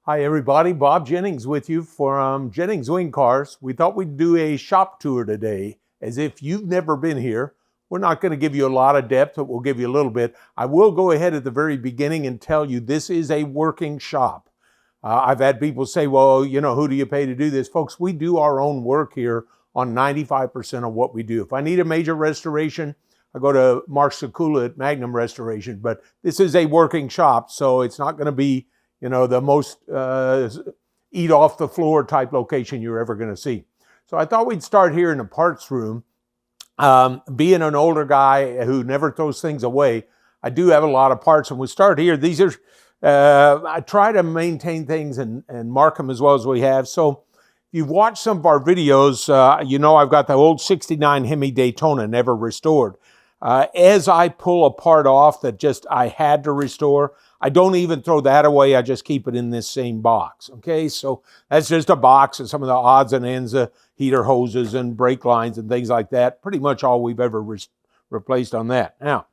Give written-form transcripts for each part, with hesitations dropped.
Hi everybody, Bob Jennings with you from Jennings Wing Cars. We thought we'd do a shop tour today. As if you've never been here, we're not going to give you a lot of depth, but we'll give you a little bit. I will go ahead at the very beginning and tell you this is a working shop. I've had people say, well, who do you pay to do this? Folks, we do our own work here on 95% of what we do. If I need a major restoration, I go to Mark Sakula at Magnum Restoration, but this is a working shop, so it's not going to be the most eat off the floor type location you're ever going to see. So I thought we'd start here in the parts room. Being an older guy who never throws things away, I do have a lot of parts, and we start here. These are, I try to maintain things and mark them as well as we have. So if you've watched some of our videos, I've got the old 69 Hemi Daytona, never restored. As I pull a part off that just I had to restore, I don't even throw that away. I just keep it in this same box. Okay, so that's just a box of some of the odds and ends of heater hoses and brake lines and things like that. Pretty much all we've ever replaced on that. Now,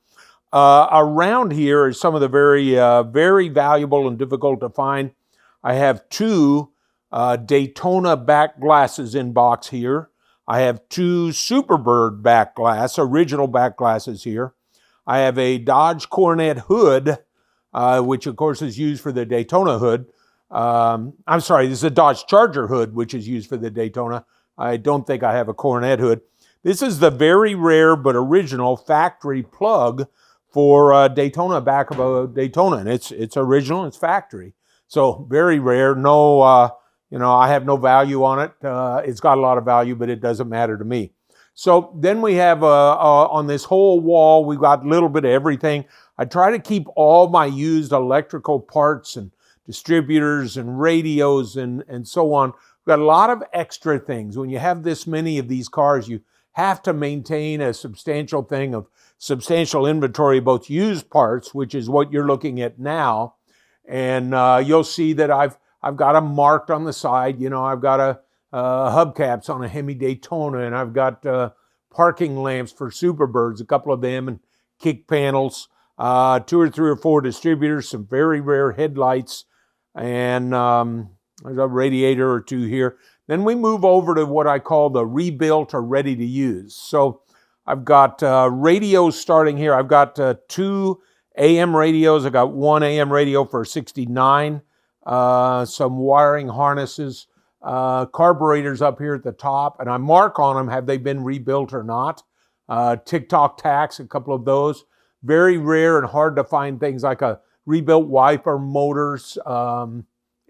around here is some of the very valuable and difficult to find. I have two Daytona back glasses in box here. I have two Superbird back glass, original back glasses here. I have a Dodge Coronet hood, which of course is used for the Daytona hood. I'm sorry, this is a Dodge Charger hood, which is used for the Daytona. I don't think I have a Coronet hood. This is the very rare but original factory plug for Daytona, back of a Daytona, and it's original, it's factory. So very rare, no, I have no value on it. It's got a lot of value, but it doesn't matter to me. So then we have on this whole wall, we've got a little bit of everything. I try to keep all my used electrical parts and distributors and radios and so on. We've got a lot of extra things. When you have this many of these cars, you have to maintain a substantial inventory of both used parts, which is what you're looking at now. And you'll see that I've got them marked on the side. I've got hubcaps on a Hemi Daytona, and I've got parking lamps for Superbirds, a couple of them, and kick panels, 2 or 3 or 4 distributors, some very rare headlights, and there's a radiator or two here. Then we move over to what I call the rebuilt or ready to use. So I've got radios starting here. I've got 2 AM radios. I've got 1 AM radio for 69, some wiring harnesses, carburetors up here at the top, and I mark on them, have they been rebuilt or not. Tick-tock tacks, a couple of those. Very rare and hard to find things like a rebuilt wiper, motors,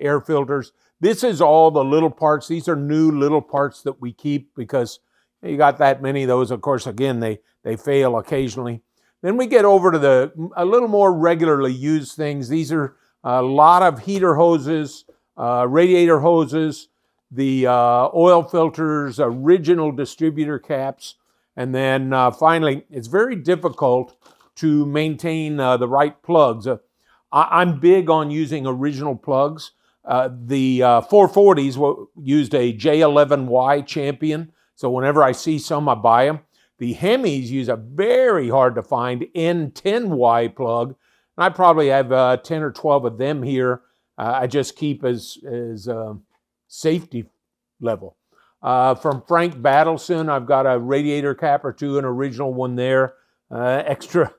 air filters. This is all the little parts. These are new little parts that we keep because you got that many of those. Of course, again, they fail occasionally. Then we get over to a little more regularly used things. These are a lot of heater hoses, radiator hoses, the oil filters, original distributor caps, and then finally, it's very difficult to maintain the right plugs. I'm big on using original plugs. The 440s used a J11Y Champion, so whenever I see some, I buy them. The Hemis use a very hard to find N10Y plug. I probably have 10 or 12 of them here. I just keep as safety level. From Frank Battleson, I've got a radiator cap or two, an original one there. Extra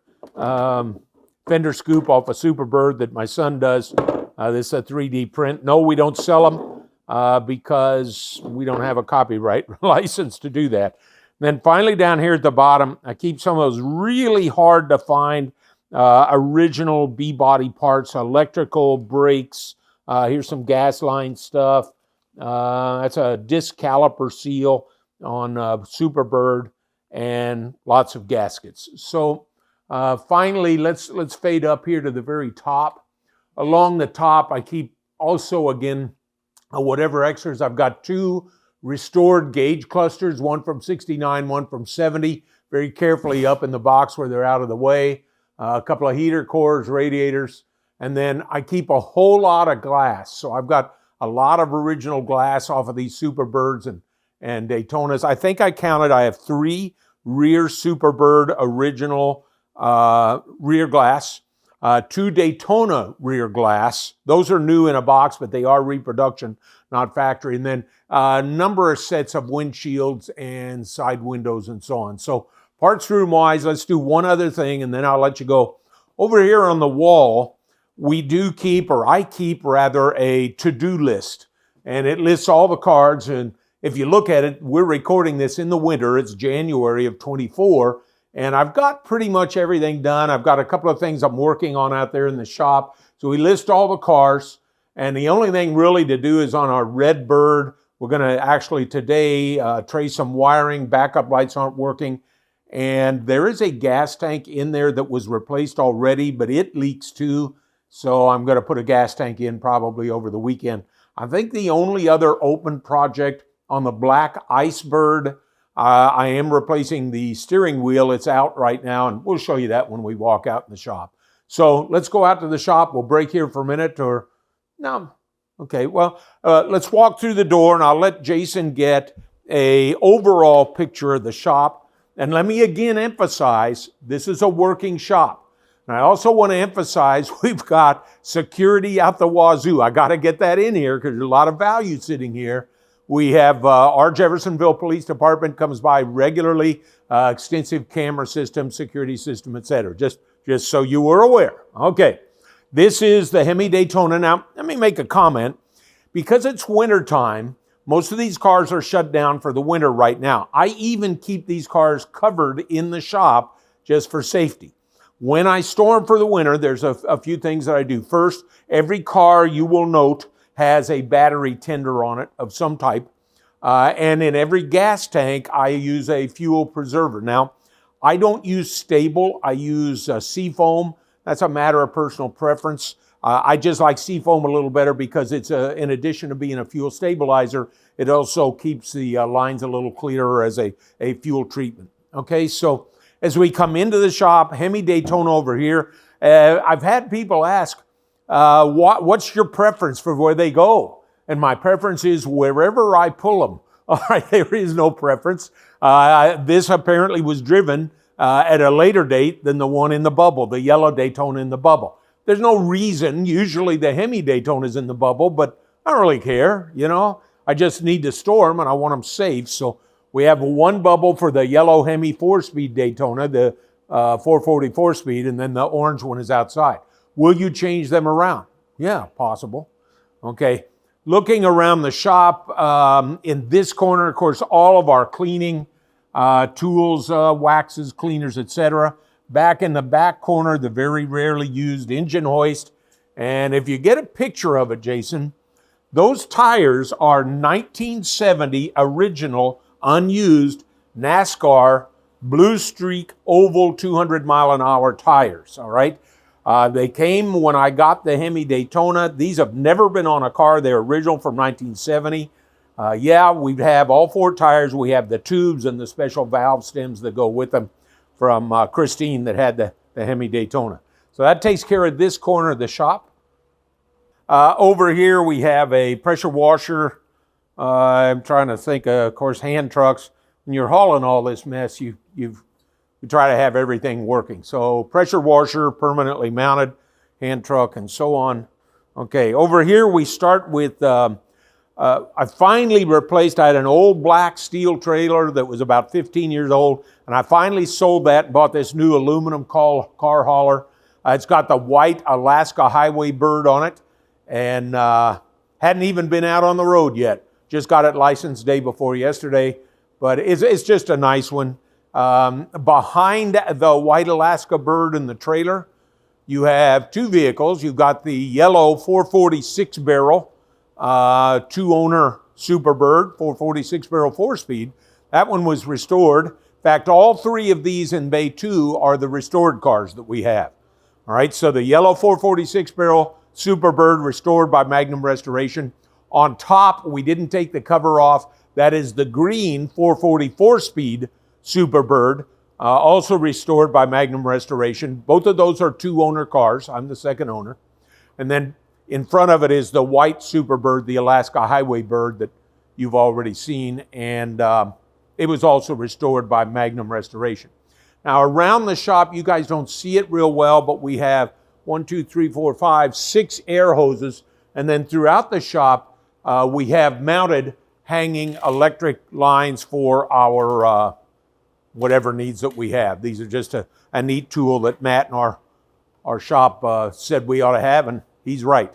fender scoop off a Superbird that my son does. This is a 3D print. No, we don't sell them because we don't have a copyright license to do that. Then finally down here at the bottom, I keep some of those really hard to find original B-body parts, electrical brakes. Here's some gas line stuff. That's a disc caliper seal on Superbird, and lots of gaskets. So finally, let's fade up here to the very top. Along the top, I keep also, again, whatever extras. I've got 2 restored gauge clusters, one from 69, one from 70, very carefully up in the box where they're out of the way. A couple of heater cores, radiators, and then I keep a whole lot of glass. So I've got a lot of original glass off of these Superbirds and Daytonas. I think I counted, I have 3 rear Superbird original rear glass. 2 Daytona rear glass. Those are new in a box, but they are reproduction, not factory. And then a number of sets of windshields and side windows and so on. So parts room wise, let's do one other thing and then I'll let you go. Over here on the wall, we do keep, or I keep rather, a to-do list. And it lists all the cards. And if you look at it, we're recording this in the winter. It's January of 24. And I've got pretty much everything done. I've got a couple of things I'm working on out there in the shop. So we list all the cars. And the only thing really to do is on our Redbird. We're going to actually today trace some wiring. Backup lights aren't working. And there is a gas tank in there that was replaced already, but it leaks too. So I'm going to put a gas tank in probably over the weekend. I think the only other open project on the black Icebird, I am replacing the steering wheel. It's out right now, and we'll show you that when we walk out in the shop. So let's go out to the shop. We'll break here for a minute or no. Okay, well, let's walk through the door, and I'll let Jason get an overall picture of the shop. And let me again emphasize, this is a working shop. And I also want to emphasize we've got security out the wazoo. I got to get that in here because there's a lot of value sitting here. We have our Jeffersonville Police Department comes by regularly, extensive camera system, security system, etc. Just so you were aware. Okay, this is the Hemi Daytona. Now, let me make a comment. Because it's wintertime, most of these cars are shut down for the winter right now. I even keep these cars covered in the shop just for safety. When I store them for the winter, there's a few things that I do. First, every car you will note has a battery tender on it of some type. And in every gas tank, I use a fuel preserver. Now, I don't use stable. I use seafoam. That's a matter of personal preference. I just like seafoam a little better because it's, in addition to being a fuel stabilizer, it also keeps the lines a little clearer as a fuel treatment. Okay, so as we come into the shop, Hemi Daytona over here, I've had people ask, what's your preference for where they go? And my preference is wherever I pull them. All right, there is no preference. This apparently was driven at a later date than the one in the bubble, the yellow Daytona in the bubble. There's no reason. Usually the Hemi Daytona is in the bubble, but I don't really care, you know. I just need to store them and I want them safe. So we have one bubble for the yellow Hemi 4-speed Daytona, the 444 speed, and then the orange one is outside. Will you change them around? Yeah, possible. Okay. Looking around the shop, in this corner, of course, all of our cleaning tools, waxes, cleaners, etc. Back in the back corner, the very rarely used engine hoist. And if you get a picture of it, Jason, those tires are 1970 original, unused NASCAR Blue Streak oval 200-mile-an-hour tires, all right? They came when I got the Hemi Daytona. These have never been on a car. They're original from 1970. Yeah, we have all 4 tires. We have the tubes and the special valve stems that go with them from Christine that had the Hemi Daytona. So that takes care of this corner of the shop. Over here we have a pressure washer. I'm trying to think, of course, hand trucks. When you're hauling all this mess, you try to have everything working. So pressure washer, permanently mounted, hand truck, and so on. Okay, over here we start with, I finally replaced, I had an old black steel trailer that was about 15 years old, and I finally sold that and bought this new aluminum car hauler. It's got the white Alaska Highway bird on it, and hadn't even been out on the road yet. Just got it licensed day before yesterday, but it's just a nice one. Behind the white Alaska bird in the trailer, you have 2 vehicles. You've got the yellow 446 barrel, 2-owner Superbird, 446 barrel 4-speed. That one was restored. In fact, all 3 of these in Bay 2 are the restored cars that we have. All right, so the yellow 446 barrel Superbird restored by Magnum Restoration. On top, we didn't take the cover off. That is the green 444 speed Superbird, also restored by Magnum Restoration. Both of those are 2-owner cars. I'm the second owner. And then in front of it is the white Superbird, the Alaska Highway bird that you've already seen. And it was also restored by Magnum Restoration. Now around the shop, you guys don't see it real well, but we have 1, 2, 3, 4, 5, 6 air hoses. And then throughout the shop, we have mounted hanging electric lines for our whatever needs that we have. These are just a neat tool that Matt in our shop said we ought to have, and he's right.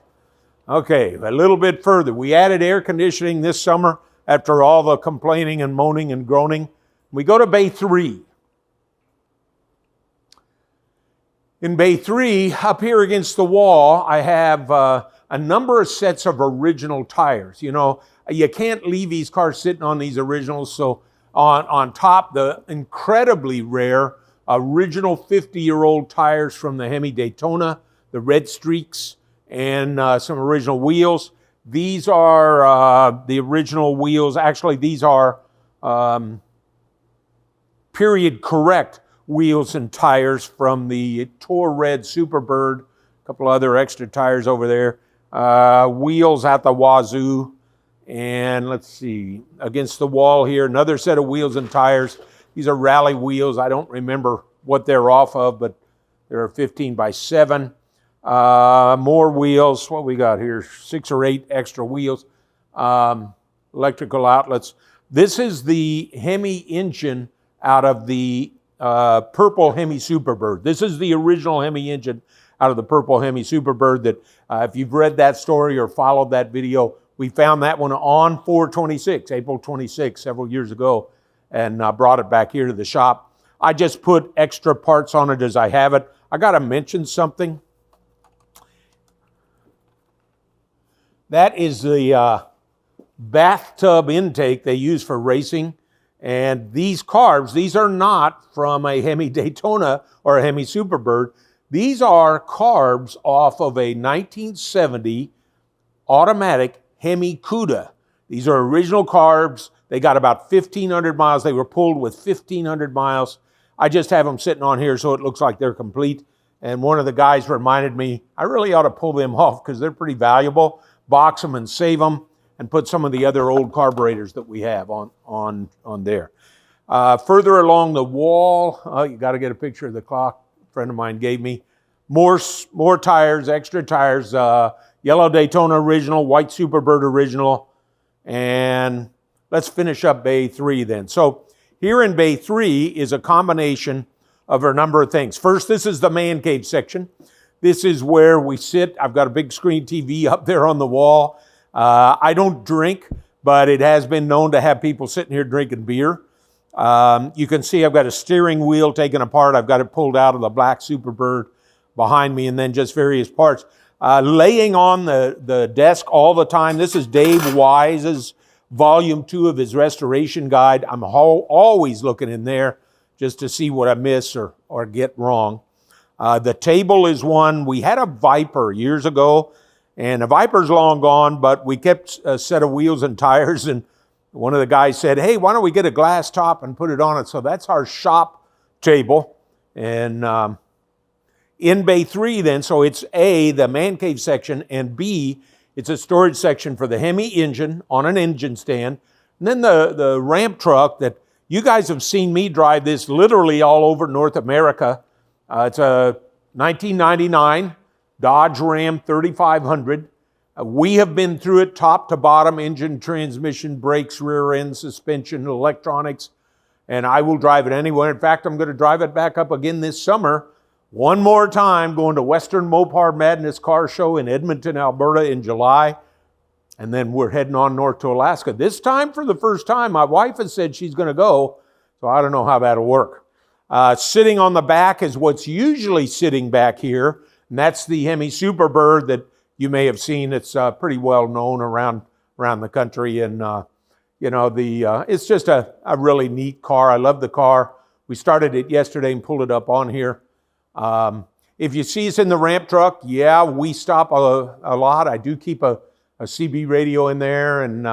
Okay, a little bit further. We added air conditioning this summer after all the complaining and moaning and groaning. We go to Bay 3. In Bay 3, up here against the wall, I have a number of sets of original tires. You know, you can't leave these cars sitting on these originals, so on top, the incredibly rare original 50-year-old tires from the Hemi Daytona, the red streaks, and some original wheels. These are the original wheels. Actually, these are period correct wheels and tires from the Tour Red Superbird. A couple other extra tires over there. Wheels at the wazoo. And let's see, against the wall here, another set of wheels and tires. These are rally wheels. I don't remember what they're off of, but they're 15 by 7. More wheels. What we got here? 6 or 8 extra wheels. Electrical outlets. This is the Hemi engine out of the purple Hemi Superbird. This is the original Hemi engine out of the purple Hemi Superbird that if you've read that story or followed that video, we found that one on 4/26, April 26, several years ago, and brought it back here to the shop. I just put extra parts on it as I have it. I got to mention something. That is the bathtub intake they use for racing. And these carbs, these are not from a Hemi Daytona or a Hemi Superbird. These are carbs off of a 1970 automatic Hemi Cuda. These are original carbs. They got about 1,500 miles. They were pulled with 1,500 miles. I just have them sitting on here so it looks like they're complete. And one of the guys reminded me, I really ought to pull them off because they're pretty valuable. Box them and save them and put some of the other old carburetors that we have on there. Further along the wall, you got to get a picture of the clock a friend of mine gave me. More tires, extra tires, yellow Daytona original, white Superbird original, and let's finish up Bay 3 then. So here in Bay 3 is a combination of a number of things. First, this is the man cave section. This is where we sit. I've got a big screen TV up there on the wall. I don't drink, but it has been known to have people sitting here drinking beer. You can see I've got a steering wheel taken apart. I've got it pulled out of the black Superbird behind me, and then just various parts. Laying on the desk all the time. This is Dave Wise's volume 2 of his restoration guide. I'm always looking in there just to see what I miss or get wrong. The table is one. We had a Viper years ago, and the Viper's long gone, but we kept a set of wheels and tires, and one of the guys said, hey, why don't we get a glass top and put it on it? So that's our shop table. And in Bay 3 then, so it's A, the man cave section, and B, it's a storage section for the Hemi engine on an engine stand. And then the ramp truck that you guys have seen me drive this literally all over North America. It's a 1999 Dodge Ram 3500. We have been through it top to bottom, engine, transmission, brakes, rear end, suspension, electronics, and I will drive it anywhere. In fact, I'm going to drive it back up again this summer. One more time, going to Western Mopar Madness Car Show in Edmonton, Alberta in July. And then we're heading on north to Alaska. This time, for the first time, my wife has said she's going to go, so I don't know how that'll work. Sitting on the back is what's usually sitting back here, and that's the Hemi Superbird that you may have seen. It's pretty well known around the country, and it's just a really neat car. I love the car. We started it yesterday and pulled it up on here. If you see us in the ramp truck, yeah, we stop a lot. I do keep a CB radio in there, and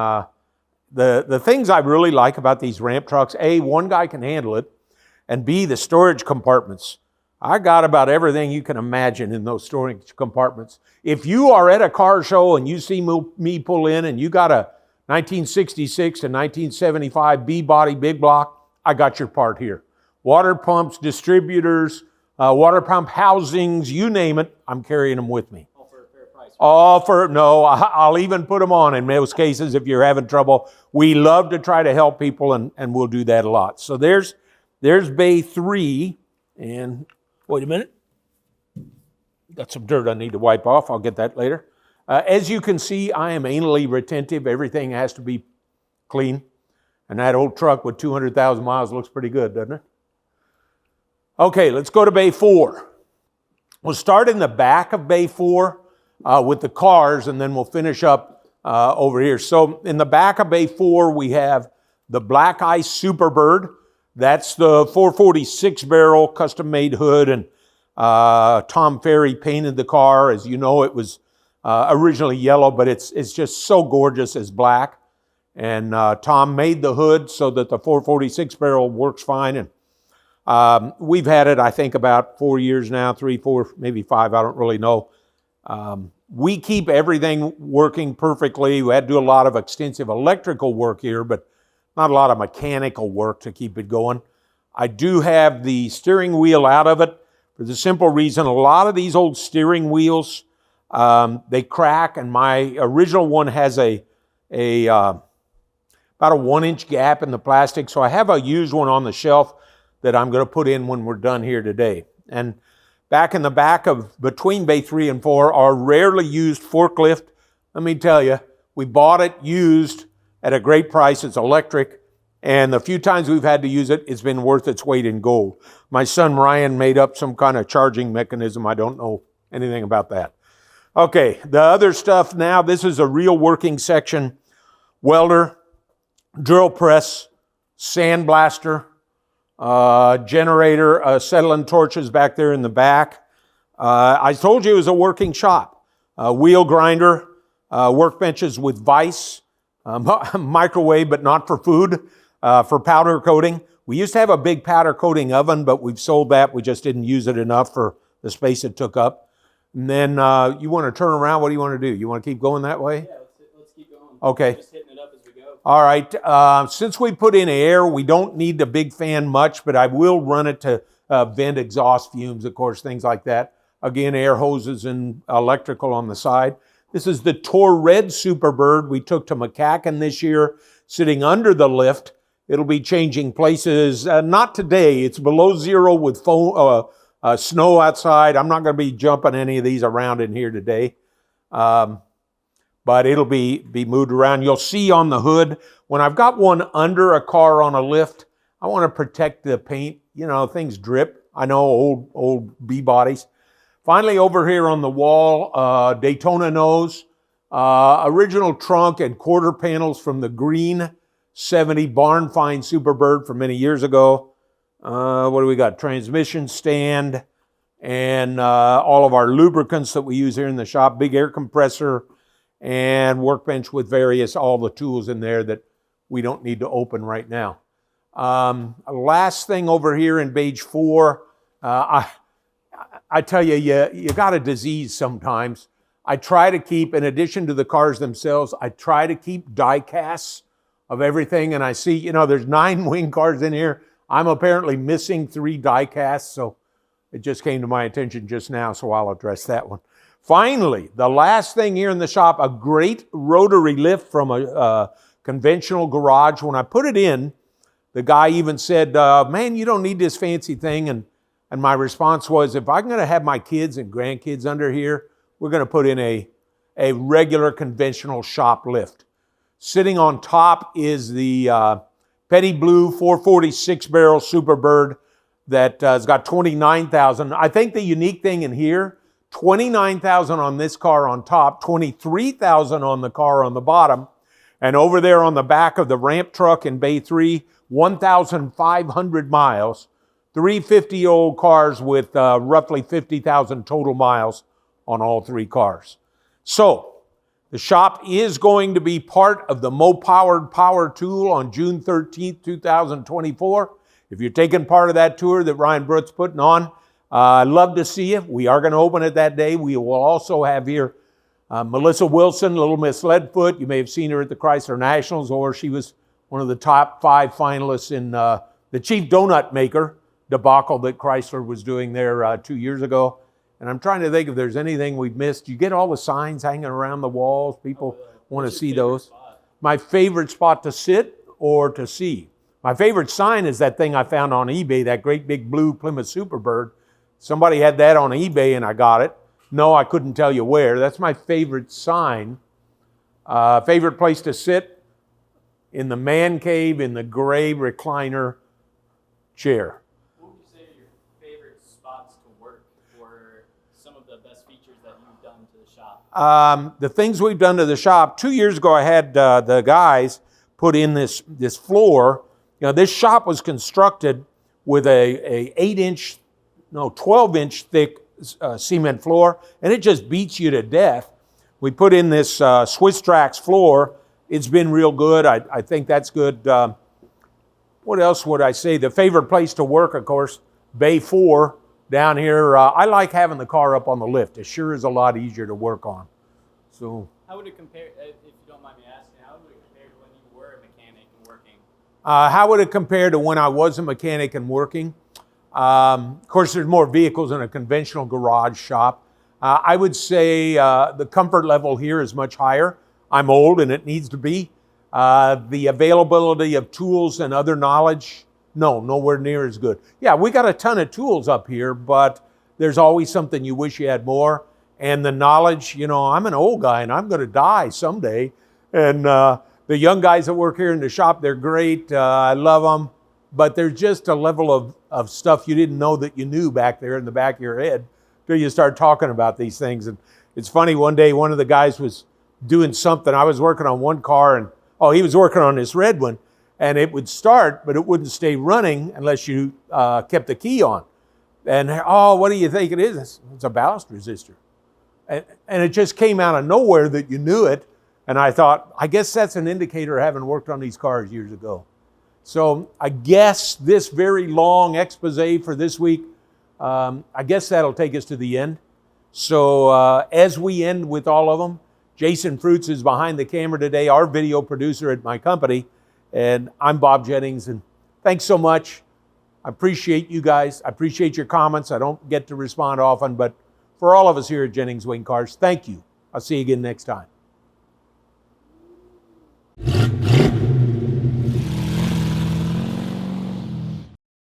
the things I really like about these ramp trucks, A, one guy can handle it, and B, the storage compartments. I got about everything you can imagine in those storage compartments. If you are at a car show and you see me pull in and you got a 1966 to 1975 B-body big block, I got your part here. Water pumps, distributors, water pump housings, you name it, I'm carrying them with me. All for a fair price. I'll even put them on in most cases if you're having trouble. We love to try to help people, and we'll do that a lot. So there's Bay 3, and wait a minute. Got some dirt I need to wipe off. I'll get that later. As you can see, I am anally retentive. Everything has to be clean. And that old truck with 200,000 miles looks pretty good, doesn't it? Okay, let's go to Bay 4. We'll start in the back of Bay 4 with the cars, and then we'll finish up over here. So in the back of Bay 4, we have the Black Ice Superbird. That's the 446 barrel custom-made hood, and Tom Ferry painted the car. As you know, it was originally yellow, but it's just so gorgeous as black. And Tom made the hood so that the 446 barrel works fine. And we've had it, I think, about 4 years now, 3, 4, maybe 5, I don't really know. We keep everything working perfectly. We had to do a lot of extensive electrical work here, but not a lot of mechanical work to keep it going. I do have the steering wheel out of it for the simple reason a lot of these old steering wheels, they crack, and my original one has about a 1-inch gap in the plastic. So I have a used one on the shelf that I'm going to put in when we're done here today. And back in the back of between Bay 3 and 4, our rarely used forklift. Let me tell you, we bought it used at a great price. It's electric. And the few times we've had to use it, it's been worth its weight in gold. My son Ryan made up some kind of charging mechanism. I don't know anything about that. Okay, the other stuff now, this is a real working section. Welder, drill press, sandblaster, generator, acetylene torches back there in the back. I told you it was a working shop. Wheel grinder, workbenches with vise, microwave, but not for food, for powder coating. We used to have a big powder coating oven, but we've sold that. We just didn't use it enough for the space it took up. And then you want to turn around. What do you want to do? You want to keep going that way? Yeah, let's keep going. Okay. Just hitting it up as we go. All right. Since we put in air, we don't need the big fan much, but I will run it to vent exhaust fumes, of course, things like that. Again, air hoses and electrical on the side. This is the Tor Red Superbird we took to McCacken this year, sitting under the lift. It'll be changing places. Not today. It's below zero with snow outside. I'm not going to be jumping any of these around in here today. But it'll be moved around. You'll see on the hood, when I've got one under a car on a lift, I want to protect the paint. You know, things drip. I know, old B-bodies. Finally, over here on the wall, Daytona nose, original trunk and quarter panels from the green 70 Barn Find Superbird from many years ago. What do we got? Transmission stand and all of our lubricants that we use here in the shop, big air compressor, and workbench with all the tools in there that we don't need to open right now. Last thing over here in Bay 4, I tell you, you got a disease sometimes. I try to keep, in addition to the cars themselves, I try to keep die casts of everything. And I see, there's 9 wing cars in here. I'm apparently missing 3 die casts, so it just came to my attention just now, so I'll address that one. Finally, the last thing here in the shop, a great rotary lift from a conventional garage. When I put it in, the guy even said, man, you don't need this fancy thing. And my response was, if I'm going to have my kids and grandkids under here, we're going to put in a regular conventional shop lift. Sitting on top is the Petty Blue 446 barrel Superbird that has got 29,000. I think the unique thing in here, 29,000 on this car on top, 23,000 on the car on the bottom, and over there on the back of the ramp truck in Bay 3, 1,500 miles, 3 50-year-old cars with roughly 50,000 total miles on all 3 cars. So, the shop is going to be part of the Mo-Powered Power Tool on June 13th, 2024. If you're taking part of that tour that Ryan Brutt's putting on, I'd love to see you. We are going to open it that day. We will also have here Melissa Wilson, Little Miss Leadfoot. You may have seen her at the Chrysler Nationals, or she was one of the top 5 finalists in the Chief Donut Maker, debacle that Chrysler was doing there 2 years ago. And I'm trying to think if there's anything we've missed. You get all the signs hanging around the walls. People want to see those. My favorite spot to sit or to see. My favorite sign is that thing I found on eBay, that great big blue Plymouth Superbird. Somebody had that on eBay and I got it. No, I couldn't tell you where. That's my favorite sign. Favorite place to sit? In the man cave, in the gray recliner chair. What would you say are your favorite spots to work, or some of the best features that you've done to the shop? The things we've done to the shop. 2 years ago, I had the guys put in this floor. You know, this shop was constructed with a 12-inch thick cement floor, and it just beats you to death. We put in this Swiss Trax floor. It's been real good. I think that's good. What else would I say? The favorite place to work, of course, Bay 4 down here. I like having the car up on the lift. It sure is a lot easier to work on. So, how would it compare, if you don't mind me asking, how would it compare to when you were a mechanic and working? how would it compare to when I was a mechanic and working? Of course, there's more vehicles in a conventional garage shop. I would say the comfort level here is much higher. I'm old and it needs to be. The availability of tools and other knowledge, no, nowhere near as good. Yeah, we got a ton of tools up here, but there's always something you wish you had more. And the knowledge, you know, I'm an old guy and I'm going to die someday. And the young guys that work here in the shop, they're great. I love them. But there's just a level of stuff you didn't know that you knew back there in the back of your head till you start talking about these things. And it's funny, one day one of the guys was doing something. I was working on one car and, he was working on this red one, and it would start, but it wouldn't stay running unless you kept the key on. And, what do you think it is? It's a ballast resistor. And it just came out of nowhere that you knew it. And I thought, I guess that's an indicator of having worked on these cars years ago. So I guess this very long expose for this week, I guess that'll take us to the end. So as we end with all of them, Jason Fruits is behind the camera today, our video producer at my company. And I'm Bob Jennings. And thanks so much. I appreciate you guys. I appreciate your comments. I don't get to respond often, but for all of us here at Jennings Wing Cars, thank you. I'll see you again next time.